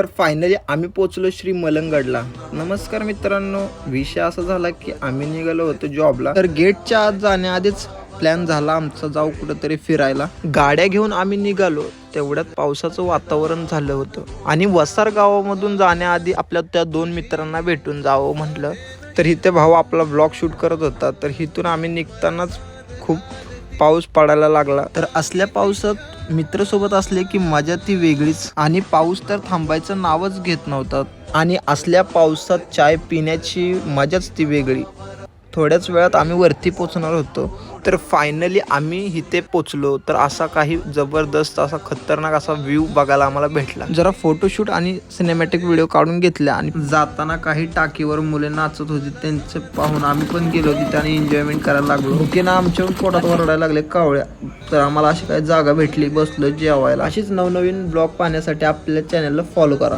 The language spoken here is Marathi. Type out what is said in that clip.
तर फायनली आम्ही पोचलो श्री मलंगडला. नमस्कार मित्रांनो, विषय असा झाला की आम्ही निघालो होतो जॉबला. तर गेटच्या आत जाण्याआधीच प्लॅन झाला आमचा जाऊ कुठंतरी फिरायला. गाड्या घेऊन आम्ही निघालो. तेवढ्यात पावसाचं वातावरण झालं होतं आणि वसार गावामधून जाण्याआधी आपल्या त्या 2 मित्रांना भेटून जावं म्हटलं. तर इथे भाऊ आपला ब्लॉग शूट करत होता. तर इथून आम्ही निघतानाच खूप पाऊस पडायला लागला. तर असल्या पावसात मित्रसोबत असले की मजा ती वेगळीच. आणि पाऊस तर थांबायचं नावच घेत नव्हता. आणि असल्या पावसात चाय पिण्याची मजाच ती वेगळी. थोड्याच वेळात आम्ही वरती पोचणार होतो. तर फायनली आम्ही इथे पोचलो. तर असा काही जबरदस्त असा खतरनाक असा व्ह्यू बघायला आम्हाला भेटला. जरा फोटोशूट आणि सिनेमॅटिक व्हिडिओ काढून घेतल्या. आणि जाताना काही टाकीवर मुले नाचत होते, त्यांचे पाहून आम्ही पण गेलो तिथे आणि एन्जॉयमेंट करायला लागलो. भुकेनं आमच्या पोटात वरडायला लागले कावळ्या. तर आम्हाला अशी काही जागा भेटली, बसलो जेवायला. अशीच नवनवीन ब्लॉग पाहण्यासाठी आपल्या चॅनलला फॉलो करा.